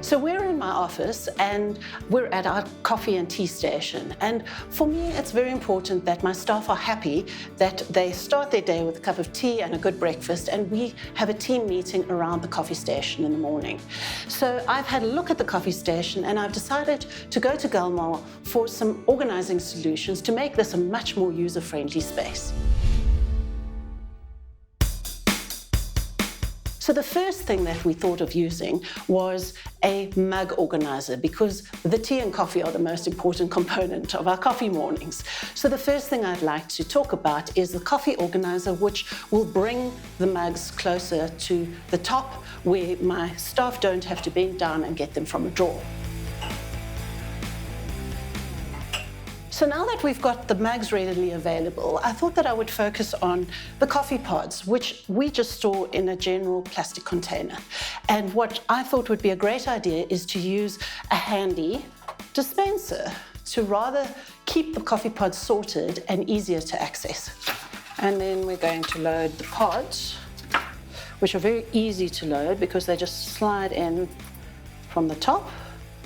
So we're in my office and we're at our coffee and tea station. And for me, it's very important that my staff are happy that they start their day with a cup of tea and a good breakfast, and we have a team meeting around the coffee station in the morning. So I've had a look at the coffee station and I've decided to go to Gulmar for some organizing solutions to make this a much more user-friendly space. So the first thing that we thought of using was a mug organizer, because the tea and coffee are the most important component of our coffee mornings. So the first thing I'd like to talk about is the coffee organizer, which will bring the mugs closer to the top where my staff don't have to bend down and get them from a drawer. So now that we've got the mugs readily available, I thought that I would focus on the coffee pods, which we just store in a general plastic container. And what I thought would be a great idea is to use a handy dispenser to rather keep the coffee pods sorted and easier to access. And then we're going to load the pods, which are very easy to load because they just slide in from the top.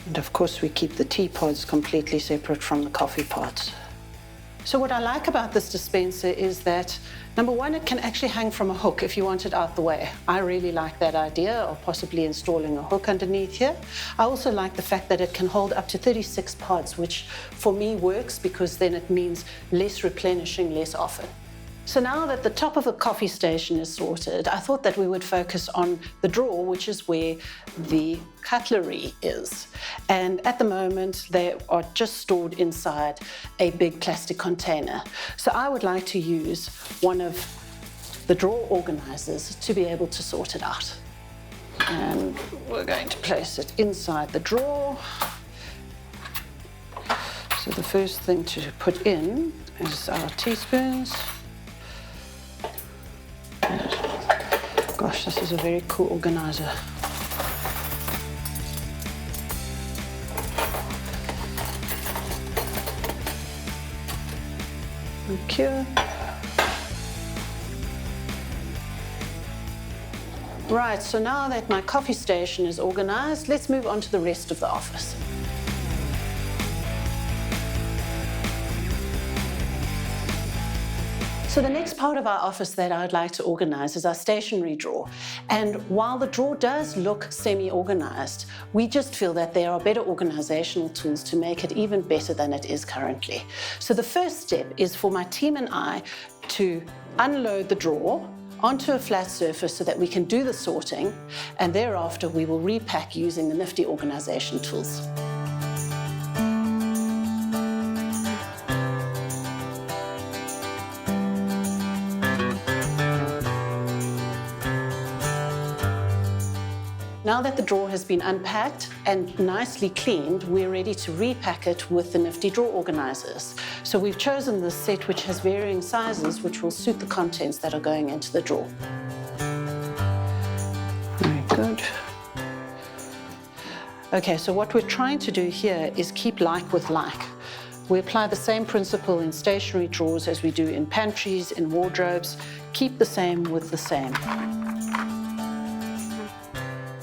And of course, we keep the tea pods completely separate from the coffee pods. So what I like about this dispenser is that, number one, it can actually hang from a hook if you want it out the way. I really like that idea of possibly installing a hook underneath here. I also like the fact that it can hold up to 36 pods, which for me works because then it means less replenishing less often. So now that the top of the coffee station is sorted, I thought that we would focus on the drawer, which is where the cutlery is. And at the moment, they are just stored inside a big plastic container. So I would like to use one of the drawer organizers to be able to sort it out. And we're going to place it inside the drawer. So the first thing to put in is our teaspoons. Gosh, this is a very cool organizer. Thank you. Right, so now that my coffee station is organized, let's move on to the rest of the office. So the next part of our office that I'd like to organize is our stationery drawer. And while the drawer does look semi-organized, we just feel that there are better organizational tools to make it even better than it is currently. So the first step is for my team and I to unload the drawer onto a flat surface so that we can do the sorting, and thereafter we will repack using the nifty organization tools. Now that the drawer has been unpacked and nicely cleaned, we're ready to repack it with the nifty drawer organizers. So we've chosen this set which has varying sizes which will suit the contents that are going into the drawer. Very good. Okay, so what we're trying to do here is keep like with like. We apply the same principle in stationery drawers as we do in pantries, in wardrobes. Keep the same with the same.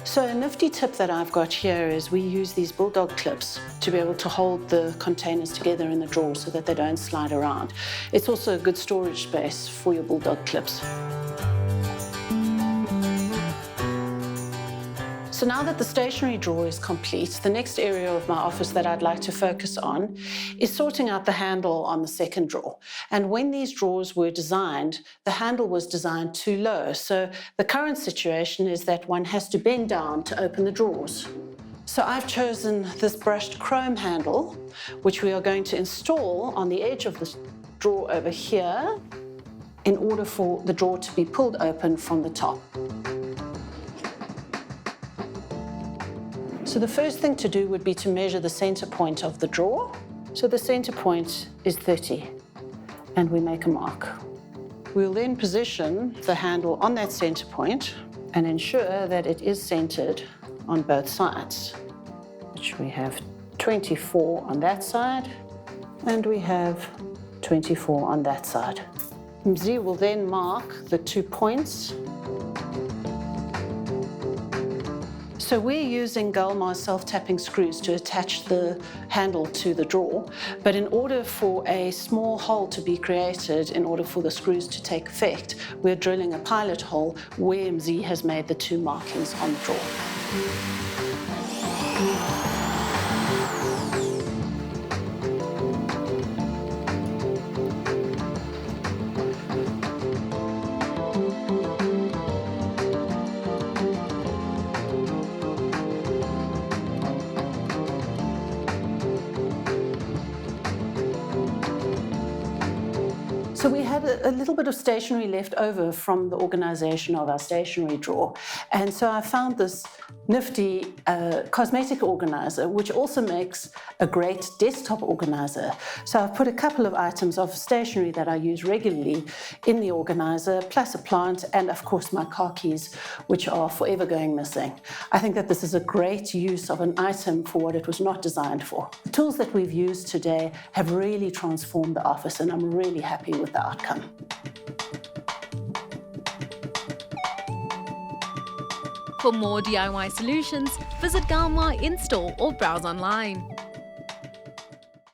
So a nifty tip that I've got here is we use these bulldog clips to be able to hold the containers together in the drawer so that they don't slide around. It's also a good storage space for your bulldog clips. So now that the stationery drawer is complete, the next area of my office that I'd like to focus on is sorting out the handle on the second drawer. And when these drawers were designed, the handle was designed too low. So the current situation is that one has to bend down to open the drawers. So I've chosen this brushed chrome handle, which we are going to install on the edge of the drawer over here in order for the drawer to be pulled open from the top. So the first thing to do would be to measure the center point of the drawer. So the center point is 30, and we make a mark. We'll then position the handle on that center point and ensure that it is centered on both sides, which we have 24 on that side, and we have 24 on that side. Mzi will then mark the 2 points. So we're using Galmar's self-tapping screws to attach the handle to the drawer, but in order for a small hole to be created, in order for the screws to take effect, we're drilling a pilot hole where MZ has made the 2 markings on the drawer. So we had a little bit of stationery left over from the organisation of our stationery drawer, and so I found this nifty cosmetic organiser, which also makes a great desktop organiser. So I've put a couple of items of stationery that I use regularly in the organiser, plus a plant, and of course my car keys, which are forever going missing. I think that this is a great use of an item for what it was not designed for. The tools that we've used today have really transformed the office, and I'm really happy with the outcome. For more DIY solutions, visit Galmar in-store or browse online.